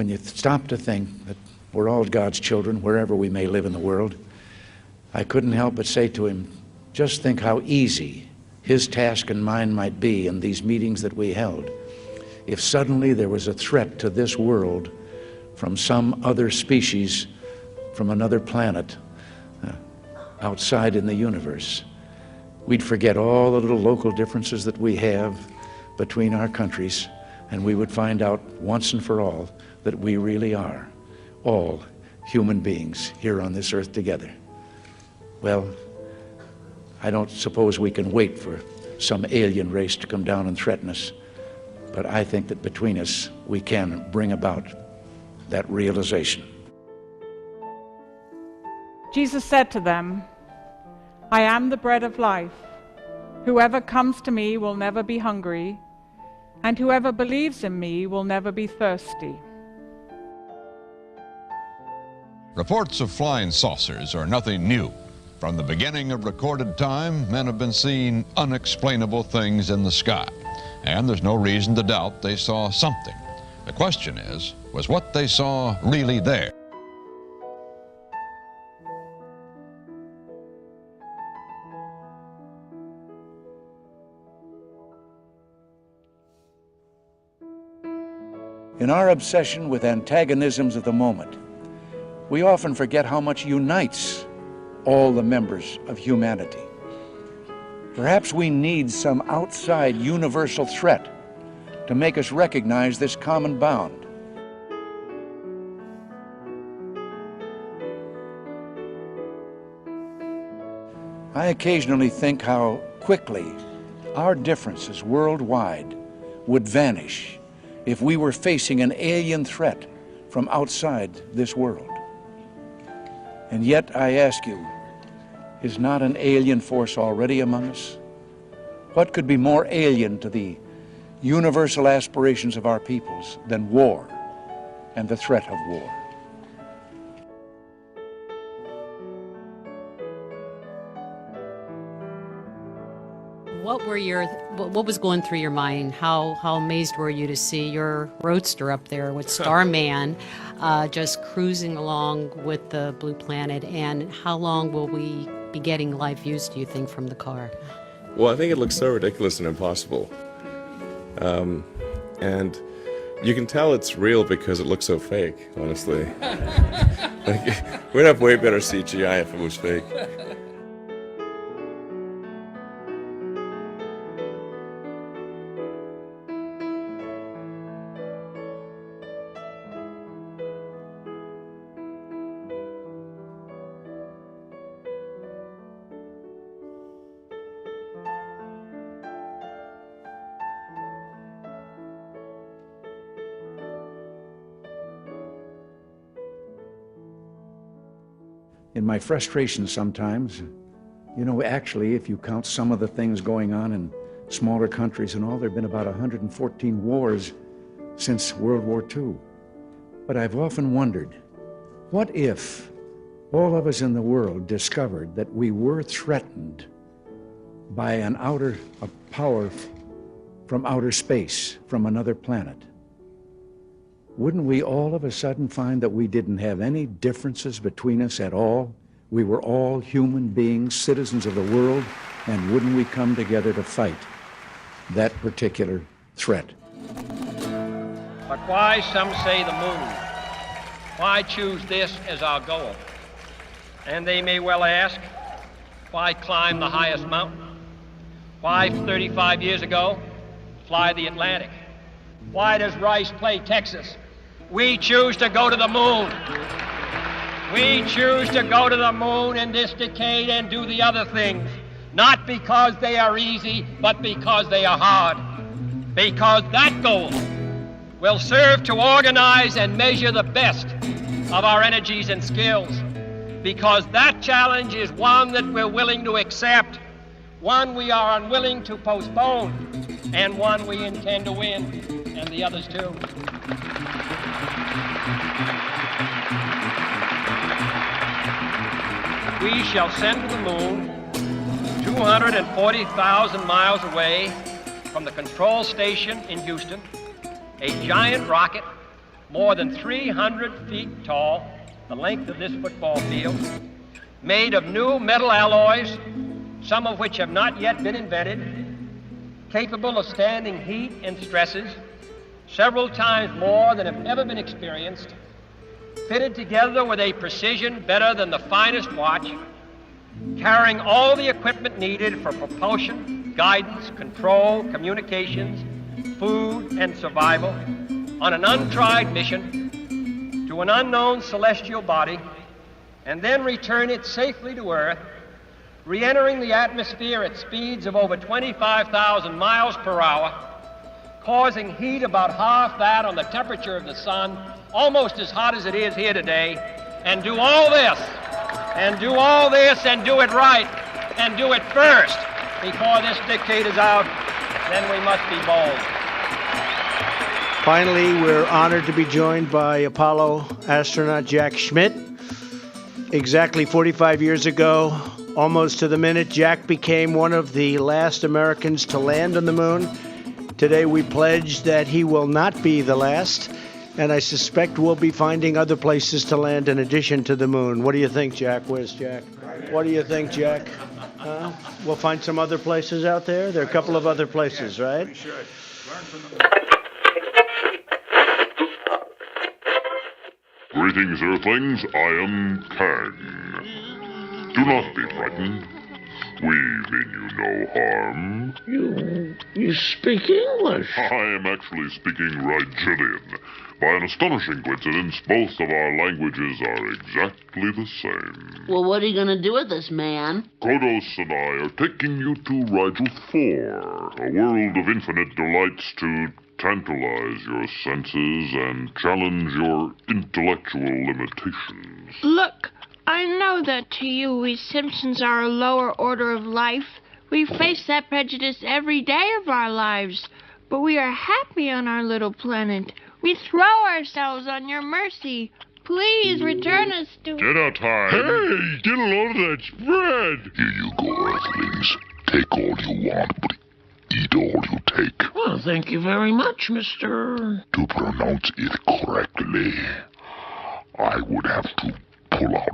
when you stop to think that we're all God's children, wherever we may live in the world, I couldn't help but say to him, just think how easy his task and mine might be in these meetings that we held if suddenly there was a threat to this world from some other species, from another planet, outside in the universe. We'd forget all the little local differences that we have between our countries, and we would find out once and for all that we really are all human beings here on this earth together. Well, I don't suppose we can wait for some alien race to come down and threaten us, but I think that between us we can bring about that realization. Jesus said to them, I am the bread of life. Whoever comes to me will never be hungry, and whoever believes in me will never be thirsty. Reports of flying saucers are nothing new. From the beginning of recorded time, men have been seeing unexplainable things in the sky, and there's no reason to doubt they saw something. The question is, was what they saw really there? In our obsession with antagonisms of the moment, we often forget how much unites all the members of humanity. Perhaps we need some outside universal threat to make us recognize this common bound. I occasionally think how quickly our differences worldwide would vanish if we were facing an alien threat from outside this world. And yet, I ask you, is not an alien force already among us? What could be more alien to the universal aspirations of our peoples than war and the threat of war? What was going through your mind? How amazed were you to see your roadster up there with Starman just cruising along with the blue planet? And how long will we be getting live views, do you think, from the car? Well, I think it looks so ridiculous and impossible. And you can tell it's real because it looks so fake, honestly. We'd have way better CGI if it was fake. In my frustration sometimes, you know, actually, if you count some of the things going on in smaller countries and all, there have been about 114 wars since World War II. But I've often wondered, what if all of us in the world discovered that we were threatened by a power from outer space, from another planet? Wouldn't we all of a sudden find that we didn't have any differences between us at all? We were all human beings, citizens of the world, and wouldn't we come together to fight that particular threat? But why, some say, the moon? Why choose this as our goal? And they may well ask, why climb the highest mountain? Why, 35 years ago, fly the Atlantic? Why does Rice play Texas? We choose to go to the moon. We choose to go to the moon in this decade and do the other things, not because they are easy, but because they are hard. Because that goal will serve to organize and measure the best of our energies and skills. Because that challenge is one that we're willing to accept, one we are unwilling to postpone, and one we intend to win, and the others too. We shall send to the moon, 240,000 miles away from the control station in Houston, a giant rocket more than 300 feet tall, the length of this football field, made of new metal alloys, some of which have not yet been invented, capable of standing heat and stresses several times more than have ever been experienced, fitted together with a precision better than the finest watch, carrying all the equipment needed for propulsion, guidance, control, communications, food, and survival on an untried mission to an unknown celestial body, and then return it safely to Earth, re-entering the atmosphere at speeds of over 25,000 miles per hour, causing heat about half that on the temperature of the sun, almost as hot as it is here today, and do all this, and do all this, and do it right, and do it first before this decade is out, then we must be bold. Finally, we're honored to be joined by Apollo astronaut Jack Schmitt. Exactly 45 years ago, almost to the minute, Jack became one of the last Americans to land on the moon. Today we pledge that he will not be the last, and I suspect we'll be finding other places to land in addition to the moon. What do you think, Jack? Where's Jack? What do you think, Jack? We'll find some other places out there? There are a couple of other places, right? We should. Learn from the... Greetings, Earthlings. I am Kang. Do not be frightened. We mean you no harm. You speak English? I am actually speaking Rigelian. By an astonishing coincidence, both of our languages are exactly the same. Well, what are you going to do with us, man? Kodos and I are taking you to Rigel 4, a world of infinite delights to tantalize your senses and challenge your intellectual limitations. Look, I know that to you we Simpsons are a lower order of life. We face that prejudice every day of our lives. But we are happy on our little planet. We throw ourselves on your mercy. Please return us to... Dinner time! Hey, get a load of that spread! Here you go, Earthlings. Take all you want, but eat all you take. Well, thank you very much, Mr. To pronounce it correctly, I would have to pull out